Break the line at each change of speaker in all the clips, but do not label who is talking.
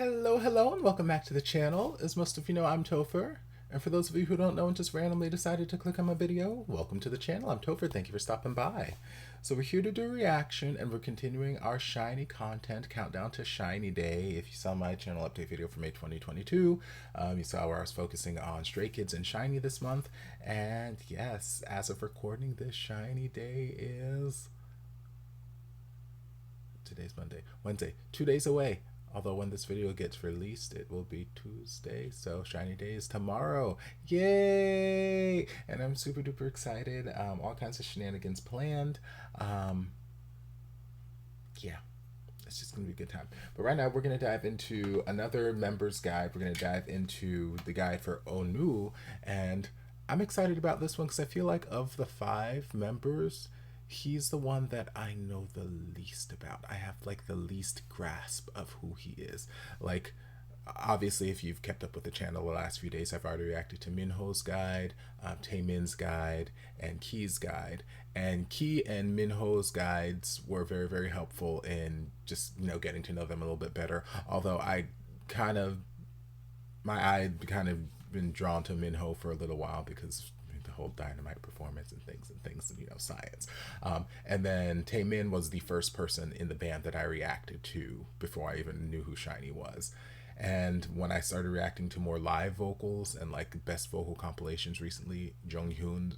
Hello, hello, and welcome back to the channel. As most of you know, I'm Topher. And for those of you who don't know and just randomly decided to click on my video, welcome to the channel. I'm Topher. Thank you for stopping by. So we're here to do a reaction, and we're continuing our SHINee content countdown to SHINee Day. If you saw my channel update video for May 2022, you saw where I was focusing on Stray Kids and SHINee this month. And yes, as of recording this, SHINee Day is... Today's Monday. Wednesday. 2 days away. Although when this video gets released, it will be Tuesday. So SHINee Day is tomorrow. Yay! And I'm super duper excited. All kinds of shenanigans planned. Yeah. It's just going to be a good time. But right now, we're going to dive into another members guide. We're going to dive into the guide for Onew. And I'm excited about this one because I feel like of the 5 members, he's the one that I know the least about. I have like the least grasp of who he is. Like, obviously, if you've kept up with the channel the last few days, I've already reacted to Minho's guide, Taemin's guide, and Key's guide. And Key and Minho's guides were very, very helpful in just, getting to know them a little bit better. Although my eye kind of been drawn to Minho for a little while because whole Dynamite performance and things science. And then Taemin was the first person in the band that I reacted to before I even knew who SHINee was. And when I started reacting to more live vocals and like best vocal compilations recently, Jonghyun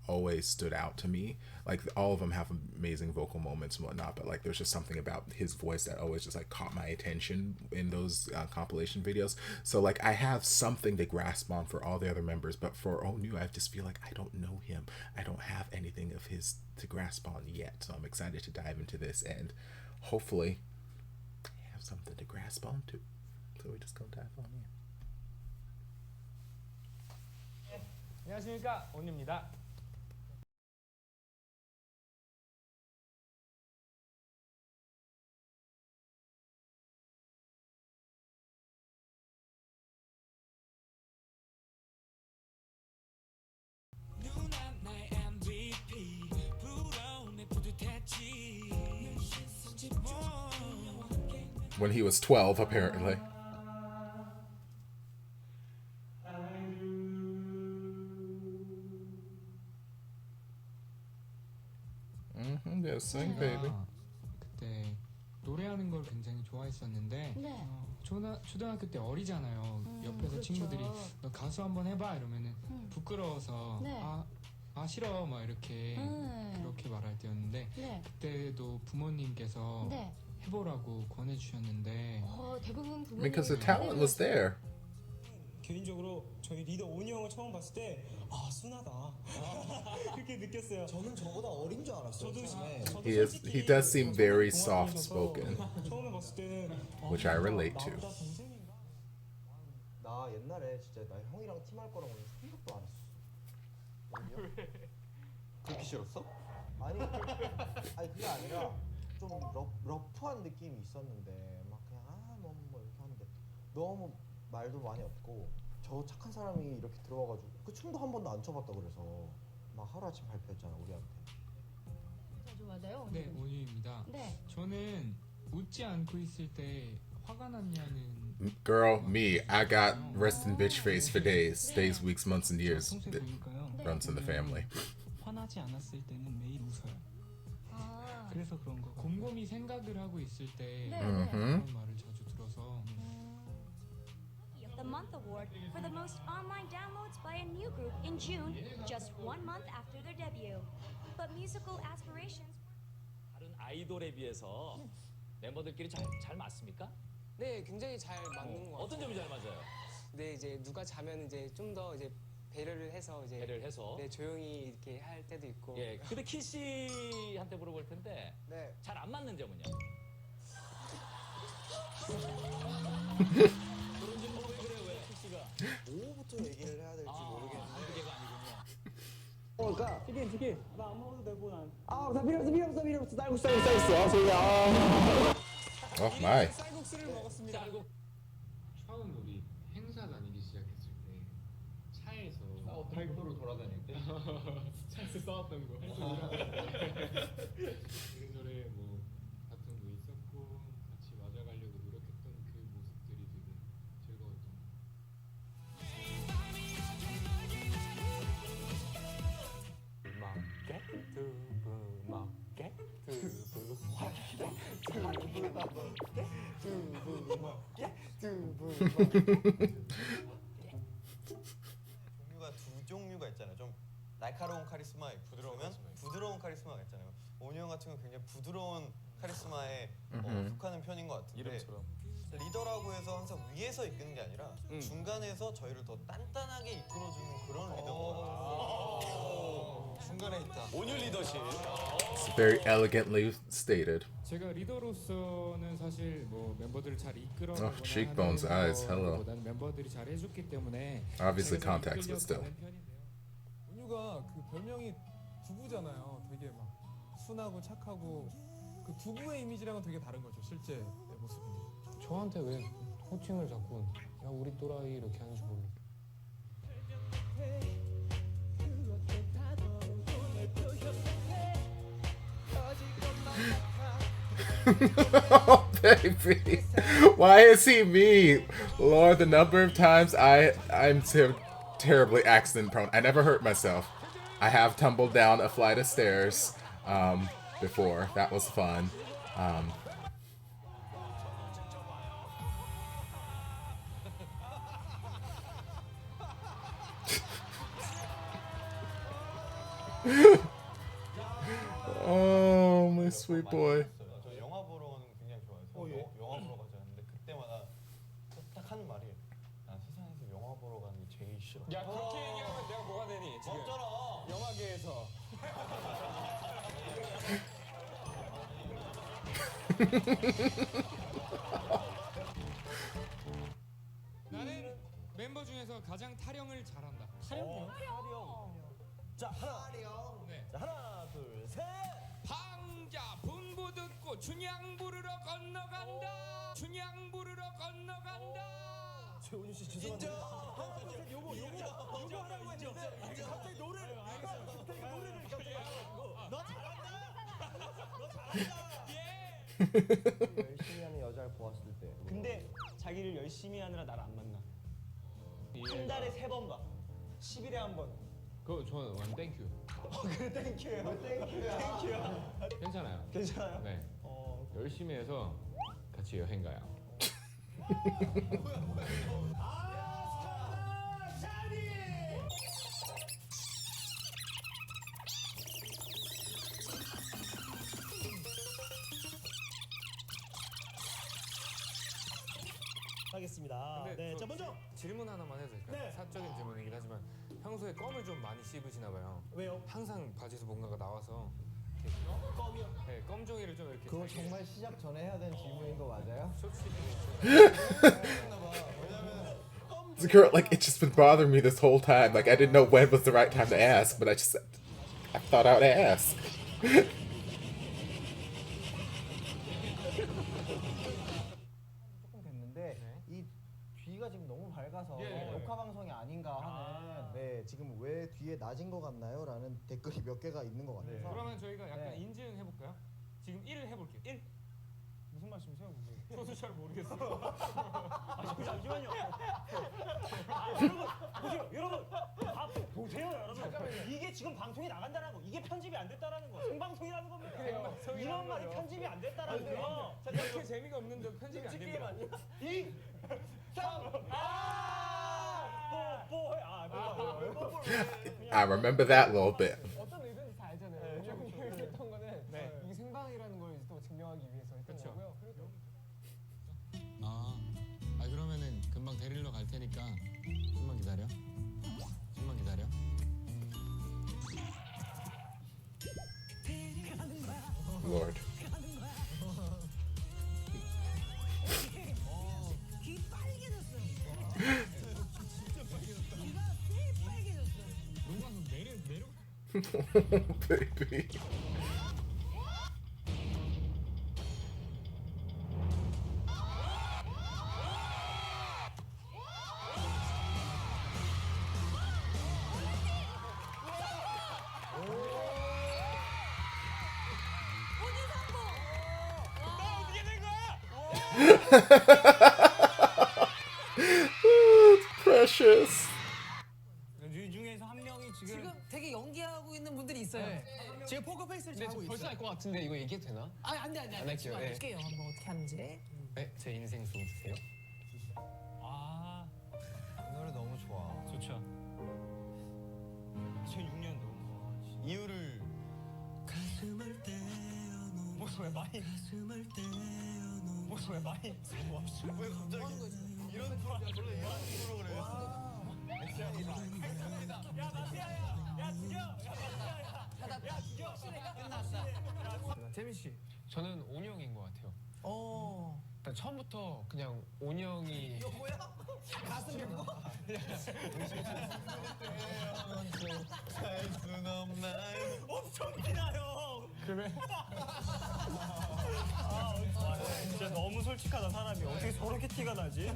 always stood out to me. Like, all of them have amazing vocal moments and whatnot, but like there's just something about his voice that always just like caught my attention in those compilation videos. So like I have something to grasp on for all the other members, but for Onew, I just feel like I don't know him. I don't have anything of his to grasp on yet. So I'm excited to dive into this and hopefully have something to grasp on too. So we just go dive on in.
안녕하십니까, 온유입니다.
When he was 12, apparently. Yeah, sing, baby.
그때 노래하는 걸 굉장히 좋아했었는데 초등학교 때 어리잖아요. 옆에서 친구들이 너 가수 한번 해봐 이러면은 부끄러워서 아 싫어 막 이렇게 그렇게 말할 때였는데 그때도 부모님께서 해보라고 권해주셨는데
대부분 부모님
Because the talent was there.
개인적으로 저희 리더 오니 형을 처음 봤을 때 순하다 그렇게 느꼈어요.
저는 저보다 어린 줄 알았어요.
He does seem very soft spoken,
처음에 봤을 때는
which I relate to.
나 옛날에 진짜 나 형이랑 팀할 거라고는 생각도 안 했어. 그렇게 싫었어? 아니 그게 아니라 좀 러프한 느낌이 있었는데 막 그냥 너무 뭐 이렇게 하는데 너무 말도 많이 없고 저 착한 사람이 이렇게 들어와가지고 그 춤도 한 번도 안 춰봤다 그래서 막 하루아침 발표했잖아 우리한테.
자주 맞아요?
네, 온유입니다. 저는 웃지 않고 있을 때 화가 났냐는
Girl, me, I got rest in bitch face for days, weeks, months, and years.
평소에
It
보니까요.
runs in the family.
화나지 않았을 때는 매일 웃어요. 그래서 그런 거. 곰곰이 생각을 하고 있을 때 그런 말을 자주 들어서.
The Month Award for the most online downloads by a new group in June, just 1 month after their debut. But musical aspirations.
다른 아이돌에 비해서 멤버들끼리 잘 맞습니까?
네, 굉장히 잘 맞는 것 같아요.
어떤 점이 잘 맞아요?
네, 이제 누가 자면 이제 좀 더 이제 배려를 해서 네, 조용히 이렇게 할 때도 있고.
예. 근데 키 씨한테 물어볼 텐데 잘 안 맞는 점은요?
뭐부터 얘기를 해야 될지 모르겠는데.
한두 개가 아니군요.
그러니까 치킨 나 안 먹어도 되고 난
다 필요 없어. 쌀국수. 저희야.
Oh my.
쌀국수를 먹었습니다.
처음 우리 행사 다니기 시작했을 때 차에서
바이크로 돌아다닐 때
차에서 싸웠던 거 이래저래 뭐 다툼도 있었고 같이 맞아가려고 노력했던 그 모습들이 되게
종류가 두 종류가 있잖아요. 좀 날카로운 카리스마, 부드러운 카리스마가 있잖아요. 오뉴 형 같은 경우는 굉장히 부드러운 카리스마에 속하는 편인 것 같은데
이름처럼.
리더라고 해서 항상 위에서 이끄는 게 아니라 중간에서 저희를 더 단단하게 이끌어주는 그런 리더인 것 같아요.
중간에 있다.
온유 리더십.
It's very elegantly stated.
제가 리더로서는 사실 뭐 멤버들을 잘 이끌어가거나
Oh, cheekbones, eyes, hello.
보다는 멤버들이 잘 해줬기 때문에
Obviously
제가 좀
contacts, but still.
이끌려가는 편인데요.
온유가 그 별명이 두부잖아요. 되게 막 순하고 착하고 그 두부의 이미지랑은 되게 다른 거죠. 실제 내 모습이.
저한테 왜 호칭을 자꾸 야 우리 또라이 이렇게 하는지 모르겠어요.
Oh, baby. Why is he me? Lord, the number of times I'm terribly accident prone. I never hurt myself. I have tumbled down a flight of stairs before. That was fun. Oh, my sweet boy.
저 영화 보러 가는 거 굉장히 좋아해서 영화 보러 가자 했는데 그때마다 딱 하는 말이 난 세상에서 영화 보러 가는 게 제일 싫어.
야 그렇게 얘기하면 내가 뭐가 되니? 지금.
맞잖아.
영화계에서.
나는 멤버 중에서 가장 타령을 잘한다.
타령. 자 하나.
네.
자 하나 둘 셋.
방자 분부 듣고 춘향 부르러 건너간다. 춘향 부르러 건너간다.
최온유 씨 죄송한데. 하나 둘 셋. 요거 하라고 했는데 갑자기 노래를 갑자기 하라고. 너 잘한다. 너 잘한다.
열심히 하는 여자를 보았을 때.
근데 자기를 열심히 하느라 나를 안 만나. 한 달에 3번 봐. 10일에 한 번.
그거 저는 완 땡큐.
그래 땡큐예요. 땡큐야.
괜찮아요.
괜찮아요?
네. 열심히 해서 같이 여행 가요.
하겠습니다. 네, 자 먼저
질문 하나만 해도 될까요?
네.
사적인 질문이긴 하지만 평소에 껌을 좀 많이 씹으시나 봐요.
왜요?
항상 바지에서 뭔가가 나와서
껌이요?
네, 껌종이를 좀 이렇게
그거 정말 시작 전에 해야 되는 질문인 거 맞아요?
The girl, like, it's just been bothering me this whole time. Like, I didn't know when was the right time to ask, but I thought I would ask.
조금 됐는데 이 뒤가 지금 너무 밝아서 녹화 방송이 아닌가 하는 네 지금 왜 뒤에 낮은 것 같나요? 라는 댓글이 몇 개가 있는 것 같아서
그러면 저희가 약간
네.
인증 해볼까요? 지금 1을 해볼게요. 1.
무슨 말씀이세요?
저도 잘 모르겠어요.
잠시만요. 여러분 보세요 여러분. 이게 지금 방송이 나간다는 거, 이게 편집이 안 됐다라는 거, 생방송이라는 겁니다. 이런 말이 편집이 안 됐다라는 거.
이렇게 재미가 없는데 편집이 안 됩니다.
2, 3,
I remember that little bit.
어떤 의도인지 다 알잖아요. 저희가 했던 거는 이게 생방이라는 걸 또 증명하기 위해서 했던 거고요. 그러면은 금방 데리러 갈 테니까 좀만 기다려. 좀만 기다려.
Lord. Baby. Precious.
이 중에서 한 명이 지금
되게 연기하고 있는 분들이 있어요.
지금 포커페이스를 하고 있어요.
벌써 알 것
같은데 이거 얘기해도 되나?
안돼
안 할게요. 네.
할게요. 한번 어떻게 하는지.
네, 제 인생 송 주세요.
아,
이 노래 너무 좋아.
좋죠. 2006년도
이유를
왜 많이 왜 많이
왜 갑자기 이런 프로그램
야 마피아야 야 죽여 야 죽여
재민 씨.
저는 온유 형인 것 같아요. 일단 처음부터 그냥 온유 형이
이거 뭐야? 가슴 밀고?
살순 없나요?
엄청 티나요.
그래?
진짜 너무 솔직하다 사람이. 어떻게 저렇게 티가 나지?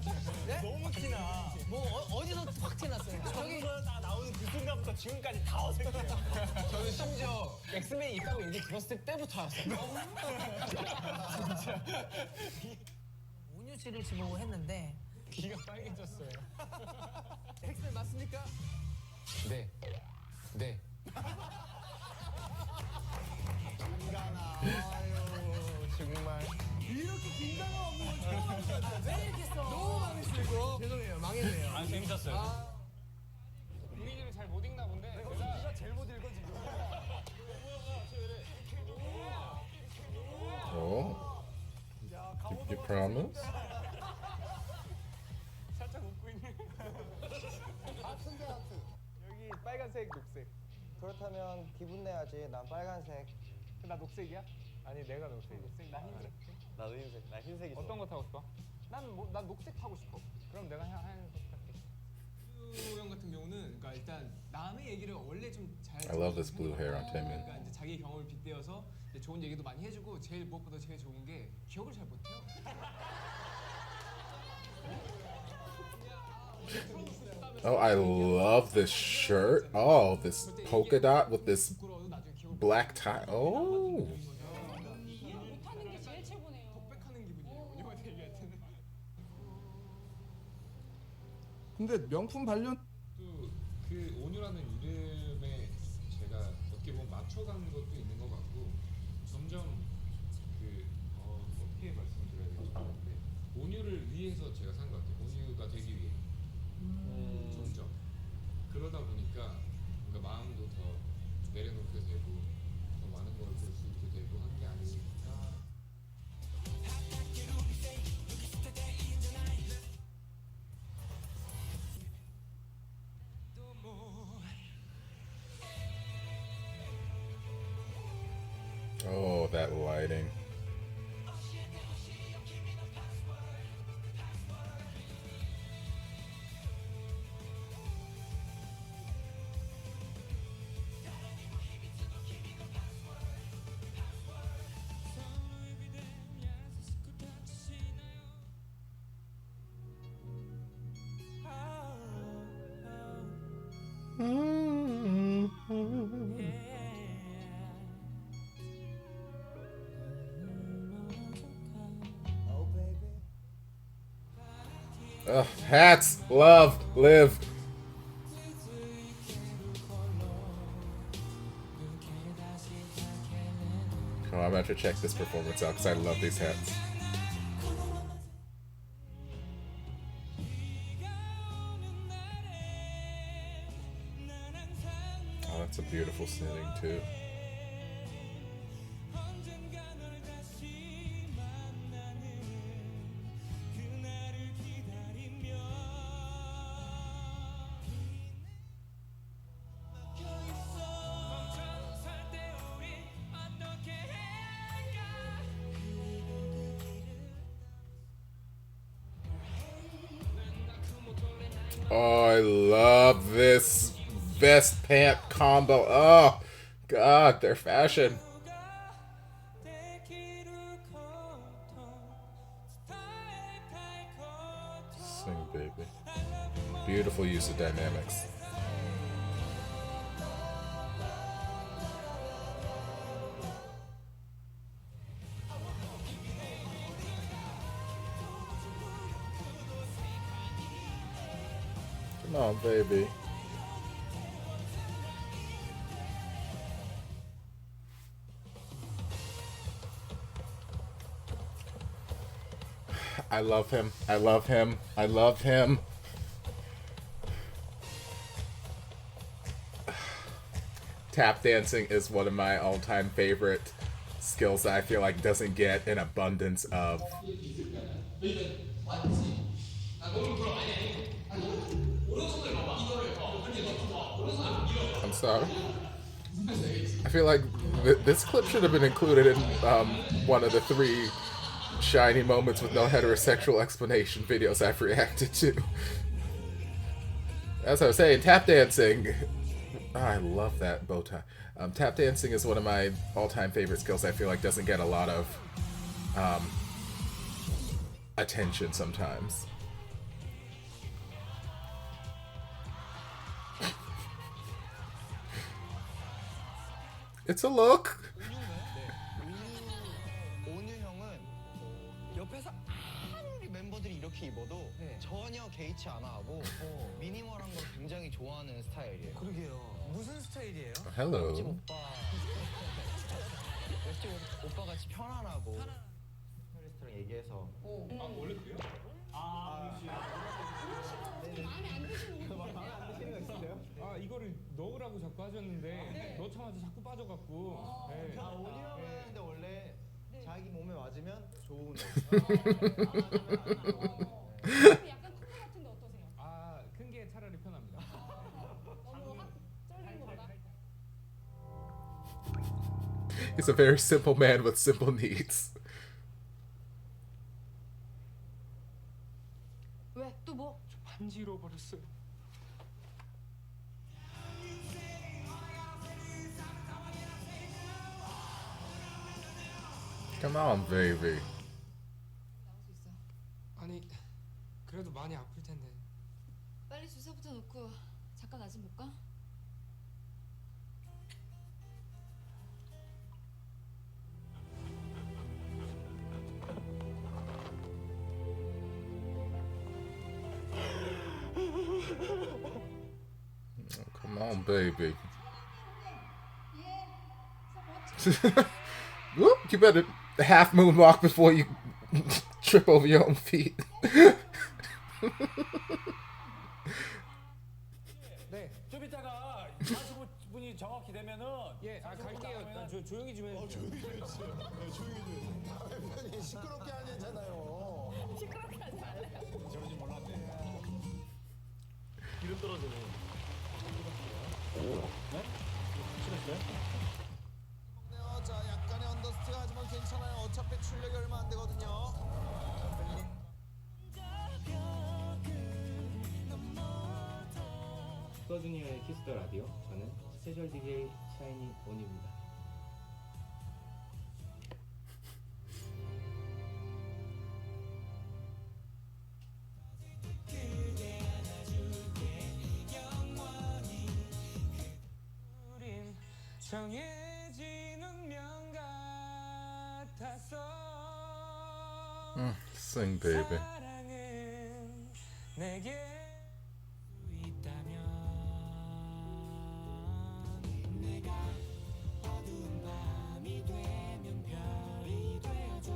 너무 티나.
뭐 어디서 확 티났어요?
저기서 다 나오는 그 순간부터 지금까지 다 어색해요.
저는 심지어 엑스맨이 있다고 얘기 들었을 때부터 알았어요. 진짜.
온유 씨를 지목을 했는데
귀가 빨개졌어요.
엑스맨 맞습니까?
네. 네.
정말.
이렇게 긴장감 없는 건 처음 봤어요. 왜 이렇게 써? 너무 망했어 이거. 죄송해요, 망했네요.
아 재밌었어요.
분위기를 잘 못 읽나 본데.
네가 제일 못 읽어 지금.
Oh, you promise?
살짝 웃고 있네. 여기 빨간색, 녹색.
그렇다면 기분 내야지. 난 빨간색.
나 녹색이야? 아니 내가 녹색. 녹색 나 흰색.
나도 흰색. 나 흰색이 좋아.
어떤 거 타고 싶어? 난 녹색 타고 싶어. 그럼 내가 하얀색 탈게.
형 같은 경우는 그러니까 일단 남의 얘기를 원래 좀 잘.
I love this blue hair on Taemin.
그러니까 이제 자기 경험을 빗대어서 이제 좋은 얘기도 많이 해주고 제일 무엇보다 제일 좋은 게 기억을 잘 못해요.
Oh, I love this shirt. Oh, this polka dot with this black tie. Oh.
못하는 게 제일 최고네요.
독백하는 기분이에요. 운영한테 얘기할 때는.
근데 명품 발견.
그 온유라는 이름에 제가 어떻게 보면 맞춰가는 것도 있는 것 같고 점점 어떻게 말씀을 드려야 될지 모르겠는데 온유를 위해서 제가 산 것 같아요. 온유가 되기 위해 점점 그러다 보니까 뭔가 마음도 더 내려놓게 되고 더 많은 걸 볼 수 있게 되고 하는 게 아닐까.
Oh, that lighting. Hats, love, live. Come on, I'm gonna have to check this performance out because I love these hats. Oh, that's a beautiful knitting too. Oh, I love this vest pant combo. Oh, God, their fashion. Sing, baby. Beautiful use of dynamics. Come on, baby. I love him. I love him. I love him. Tap dancing is one of my all-time favorite skills that I feel like doesn't get an abundance of. I'm sorry. I feel like this clip should have been included in one of the 3 SHINee moments with no heterosexual explanation videos I've reacted to. As I was saying, tap dancing. I love that bow tie. Tap dancing is one of my all-time favorite skills. I feel like doesn't get a lot of attention sometimes. It's a look.
오뉴 형은 옆에서 아무리 멤버들이 이렇게 입어도 전혀 개의치 않아 하고 미니멀한 걸 굉장히 좋아하는 스타일이에요. 그러게요. 무슨 스타일이에요?
Hello.
옆집 오빠 같이 편안하고. 스타일리스트랑 얘기해서.
아 원래 그래요?
마음에 안 드시는 거
마음에 안 드시는 거 있으세요?
아 이거를 넣으라고 자꾸 하셨는데 넣자마자 자꾸 빠져갖고. 네.
오뉴 형은 근데 원래 자기 몸에 맞으면 좋은 거.
약간 큰 거 같은데 어떠세요?
아 큰 게 차라리 편합니다.
너무 확 쫄리는 거보다.
He's a very simple man with simple needs.
왜? 또 뭐?
저 반지 잃어버렸어요.
Come on, baby.
나올 수 있어.
아니 그래도 많이 아플 텐데.
빨리 주사부터 놓고 잠깐 나 좀 볼까?
Come on, baby. Whoop, you better half moonwalk before you trip over your own feet.
네, 좀 이따가 45분이 정확히 되면은
예, 아 갈게요. 조용히 좀 해주세요.
조용히 좀 해주세요. 네, 조용히 좀 해주세요. 시끄럽게 하잖아요.
시끄럽게 하지 말래요.
저런지 몰랐네.
기름 떨어지네. 네? 싫었어요?
자, 약간의 언더스트 하지만 괜찮아요. 어차피 출력이 얼마 안 되거든요.
슈퍼주니어의 키스 더 라디오. 저는 스페셜 DJ 샤이니 온입니다.
우린 정해진 운명 같았어.
Sing, baby.
사랑은 내게 있다면 내가 어두운 밤이 되면 별이 되어줘.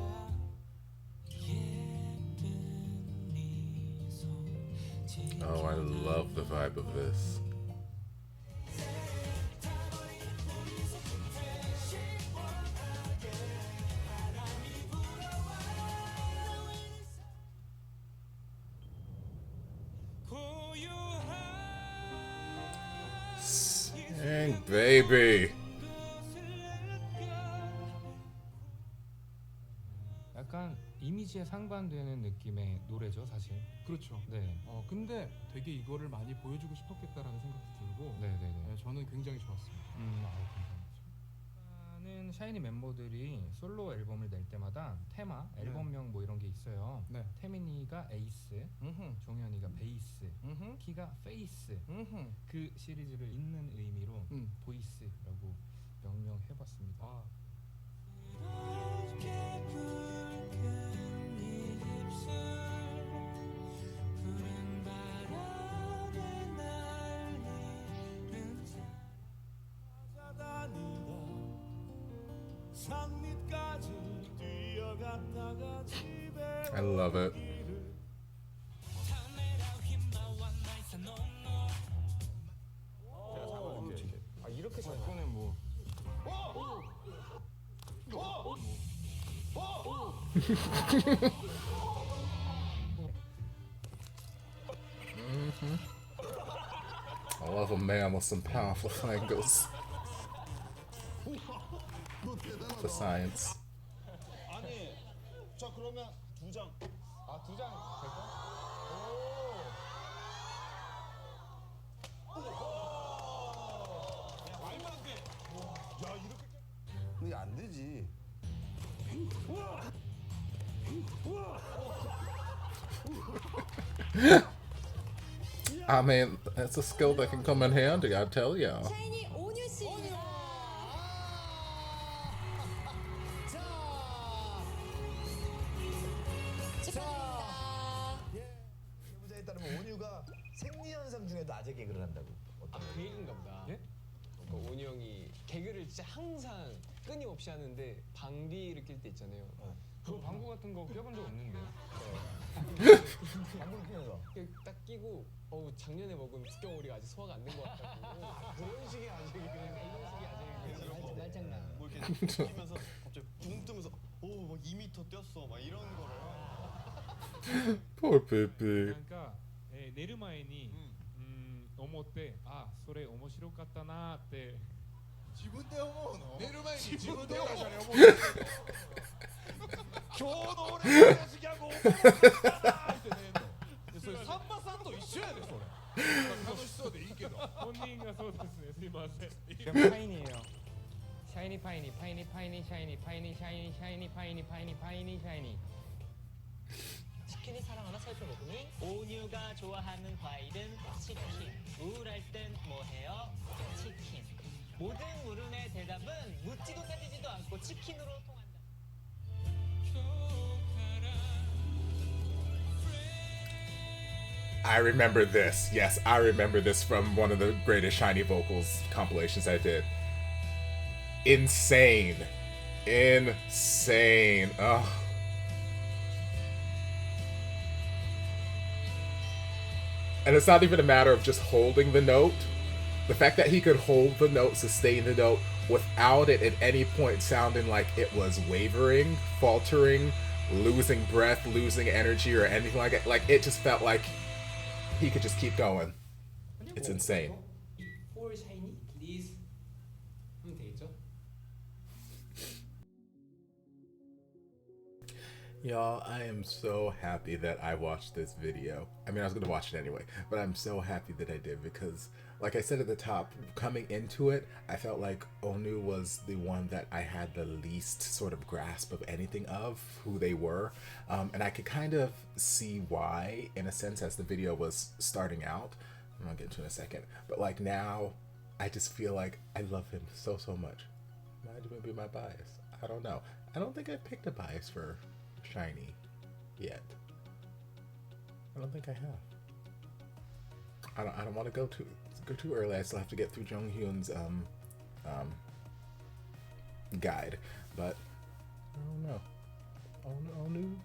예쁜 미소
Oh, I love the vibe of this. Sing, baby.
약간 이미지에 상반되는 느낌의 노래죠, 사실.
그렇죠.
네.
근데 되게 이거를 많이 보여주고 싶었겠다라는 생각도 들고
네네네.
저는 굉장히 좋았습니다.
감사합니다. 는 샤이니 멤버들이 솔로 앨범을 낼 때마다 테마, 앨범명 뭐 이런 게 있어요.
네.
태민이가 에이스, 종현이가 베이스, 키가 페이스. 그 시리즈를 잇는 의미로 보이스라고 명명해봤습니다.
산 밑까지 뛰어갔다가 집에
I love it.
아 이렇게 잘 꺼내 뭐.
I love a man with some powerful fingers. The science.
아니, 자 그러면 두 장.
아 두 장 될까?
말도 안 돼. 야 이렇게.
근데 안 되지.
I mean, it's a skill that can come in handy, I tell y'all.
샤이니 오뉴 씨입니다. 축하드립니다.
해보자에 따르면 오뉴가 생리 현상 중에도 아재 개그를 한다고.
그 얘기인가 보다.
예?
그러니까 오니 형이 개그를 진짜 항상 끊임없이 하는데 방귀를 낄 때 있잖아요.
그 방구 같은 거 껴본 적 없는데요?
방귀를 끼면서.
딱 끼고 작년에 먹은 북경오리가 아직 소화가 안 된 것 같다고.
그런 식의 아재 개그.
이런 식이 아직
말장난.
뭐 이렇게 뛰면서 갑자기 붕 뜨면서 막 2m 뛰었어 막 이런 거를.
Poor baby.
なんか、寝る前に、思って、あ、それ面白かったなーって。
自分で思うの？
寝る前に自分でラジオに思う
今日の俺の話ギャグ面白かったってねえの。それさんまさんと一緒やでそれ。楽しそうでいいけど。
本人がそうですね。すいません。
파인이에요. 샤이니 파이니 파이니 파이니 샤이니 파이니 샤이니 샤이니 파이니 파이니 파이니 샤이니.
치킨이 사랑하나 살펴보니 오뉴가 좋아하는 과일은 치킨, 우울할 땐 뭐해요? 치킨. 모든 물음의 대답은 묻지도 따지지도 않고 치킨으로 통한다.
I remember this. Yes, I remember this from one of the greatest SHINee vocals compilations I did. Insane. Insane. Ugh. And it's not even a matter of just holding the note. The fact that he could hold the note, sustain the note, without it at any point sounding like it was wavering, faltering, losing breath, losing energy, or anything like it. Like, it just felt like he could just keep going. It's insane.
For shiny, please. 하면 되겠죠?
Y'all, I am so happy that I watched this video. I mean, I was going to watch it anyway, but I'm so happy that I did because, like I said at the top, coming into it, I felt like Onew was the one that I had the least sort of grasp of anything of who they were. And I could kind of see why, in a sense, as the video was starting out. I'm going to get into it in a second. But like now, I just feel like I love him so, so much. Might even be my bias. I don't know. I don't think I picked a bias for SHINee yet. I don't think I have. I don't want to go too early. I still have to get through Jonghyun's guide, but I don't know. Onew,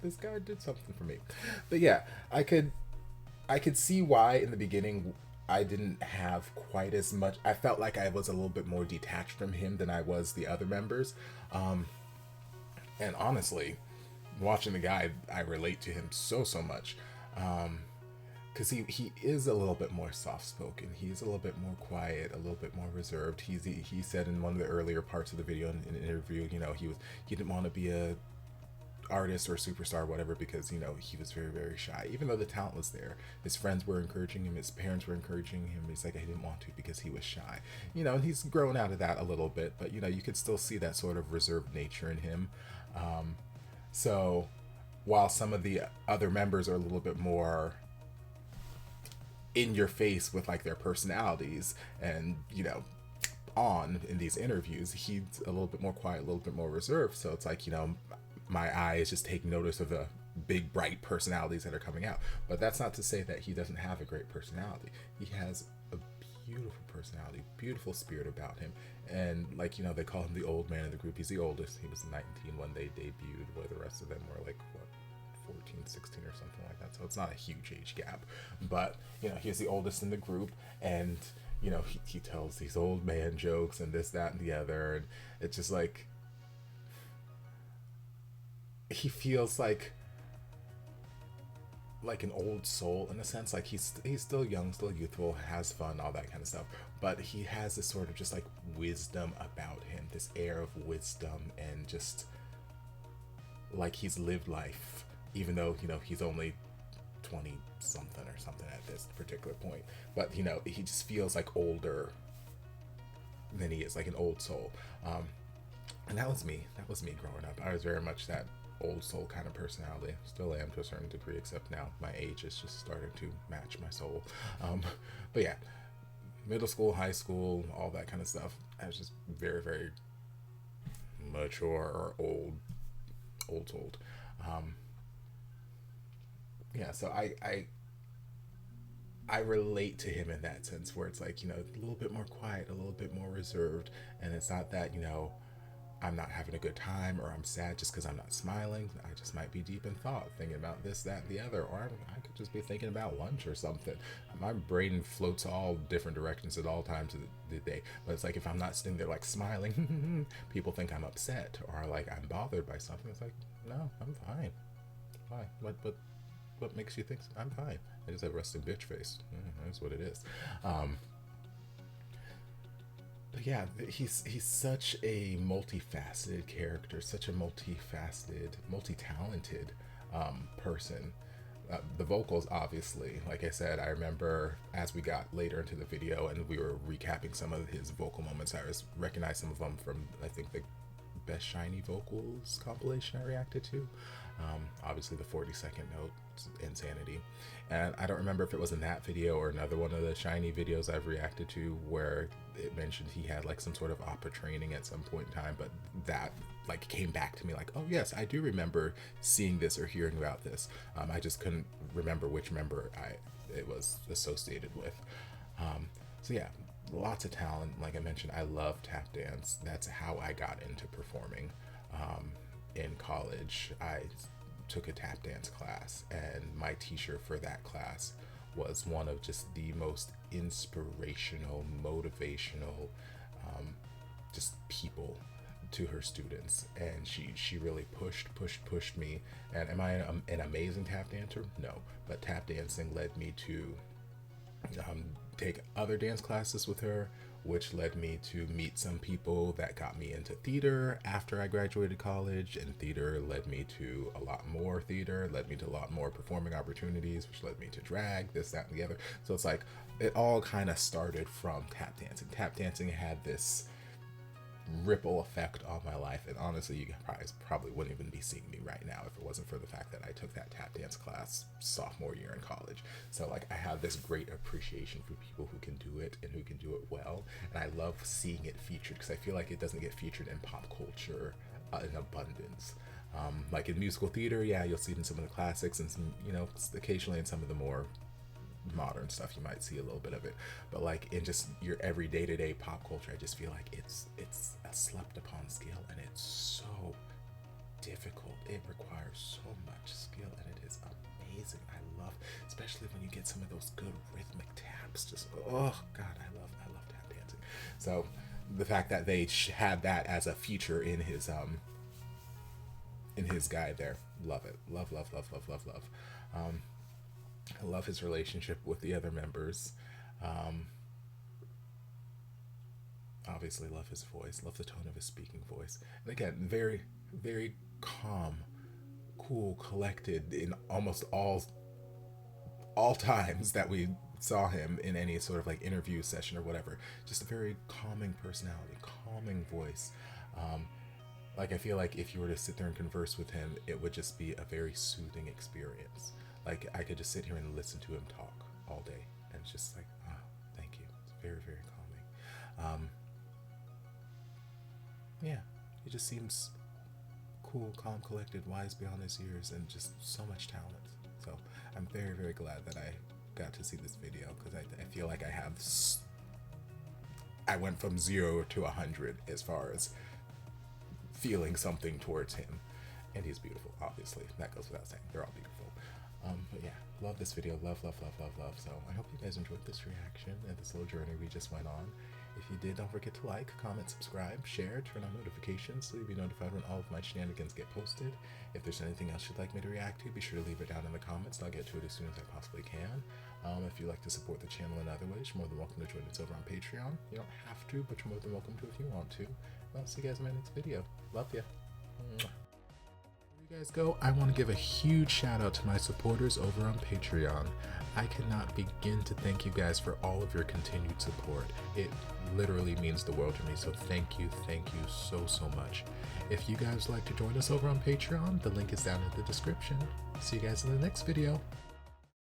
this guy did something for me. But yeah, I could see why in the beginning I didn't have quite as much. I felt like I was a little bit more detached from him than I was the other members. And honestly, watching the guy, I relate to him so much. Because he is a little bit more soft-spoken. He's a little bit more quiet, a little bit more reserved. He said in one of the earlier parts of the video, in an interview, you know, he didn't want to be a artist or superstar or whatever because, you know, he was very shy. Even though the talent was there, his friends were encouraging him, his parents were encouraging him. He's like, I didn't want to because he was shy. You know, and he's grown out of that a little bit, but, you know, you could still see that sort of reserved nature in him. So while some of the other members are a little bit more in your face with like their personalities and, you know, in these interviews, he's a little bit more quiet, a little bit more reserved. So it's like, you know, my eyes just take notice of the big bright personalities that are coming out. But that's not to say that he doesn't have a great personality. He has a beautiful personality, beautiful spirit about him. And like, you know, they call him the old man of the group. He's the oldest. He was 19 when they debuted, where the rest of them were like, what, so it's not a huge age gap. But you know, he's the oldest in the group, and you know, he tells these old man jokes and this, that, and the other, and it's just like he feels like an old soul in a sense. Like he's still young, still youthful, has fun, all that kind of stuff, but he has this sort of just like wisdom about him, this air of wisdom, and just like he's lived life, even though, you know, he's only 20 something or something at this particular point. But you know, he just feels like older than he is, like an old soul. And that was me growing up. I was very much that old soul kind of personality. Still am to a certain degree, except now my age is just starting to match my soul. But yeah, middle school, high school, all that kind of stuff, I was just very, very mature or old. Yeah, so I relate to him in that sense, where it's like, you know, a little bit more quiet, a little bit more reserved, and it's not that, you know, I'm not having a good time or I'm sad just because I'm not smiling. I just might be deep in thought, thinking about this, that, and the other, or I could just be thinking about lunch or something. My brain floats all different directions at all times of the day. But it's like, if I'm not sitting there like smiling, people think I'm upset or like I'm bothered by something. It's like, no, I'm fine. Why? What makes you think I'm fine? I just have a resting bitch face. That's what it is. But yeah, he's such a multifaceted character, such a multi-talented person. The vocals, obviously, like I said, I remember as we got later into the video and we were recapping some of his vocal moments, I recognized some of them from, I think, the Best SHINee Vocals compilation I reacted to. Obviously the 40-second note, insanity. And I don't remember if it was in that video or another one of the SHINee videos I've reacted to where it mentioned he had like some sort of opera training at some point in time, but that like came back to me like, oh yes, I do remember seeing this or hearing about this. I just couldn't remember which member it was associated with. So yeah, lots of talent. Like I mentioned, I love tap dance. That's how I got into performing. In college, I took a tap dance class, and my teacher for that class was one of just the most inspirational, motivational, just people to her students. And she really pushed me. And am I an amazing tap dancer? No, but tap dancing led me to take other dance classes with her, which led me to meet some people that got me into theater after I graduated college, and theater led me to a lot more theater, led me to a lot more performing opportunities, which led me to drag, this, that, and the other. So it's like, it all kind of started from tap dancing. Tap dancing had this ripple effect on my life, and honestly, you guys probably wouldn't even be seeing me right now if it wasn't for the fact that I took that tap dance class sophomore year in college. So like, I have this great appreciation for people who can do it and who can do it well, and I love seeing it featured because I feel like it doesn't get featured in pop culture in abundance. Like in musical theater, yeah, you'll see it in some of the classics, and some, you know, occasionally in some of the more modern stuff you might see a little bit of it, but like in just your every day-to-day pop culture, I just feel like it's a slept upon skill, and it's so difficult. It requires so much skill, and it is amazing. I love, especially when you get some of those good rhythmic taps, just oh god, I love tap dancing. So the fact that they had that as a feature in his guide there, love it. Love. I love his relationship with the other members. Obviously love his voice, love the tone of his speaking voice. And again, very, very calm, cool, collected in almost all times that we saw him in any sort of like interview session or whatever. Just a very calming personality, calming voice. Like I feel like if you were to sit there and converse with him, it would just be a very soothing experience. Like I could just sit here and listen to him talk all day, and it's just like, oh, thank you. It's very, very calming. Yeah, he just seems cool, calm, collected, wise beyond his years, and just so much talent. So I'm very, very glad that I got to see this video, because I feel like I went from 0 to 100 as far as feeling something towards him. And he's beautiful, obviously. That goes without saying. They're all beautiful. But yeah, love this video. Love. So I hope you guys enjoyed this reaction and this little journey we just went on. If you did, don't forget to like, comment, subscribe, share, turn on notifications so you'll be notified when all of my shenanigans get posted. If there's anything else you'd like me to react to, be sure to leave it down in the comments. I'll get to it as soon as I possibly can. If you'd like to support the channel in other ways, you're more than welcome to join us over on Patreon. You don't have to, but you're more than welcome to if you want to. I'll see you guys in my next video. Love ya. Before you guys go, I want to give a huge shout out to my supporters over on Patreon. I cannot begin to thank you guys for all of your continued support. It literally means the world to me, so thank you so much. If you guys would like to join us over on Patreon, the link is down in the description. See you guys in the next video.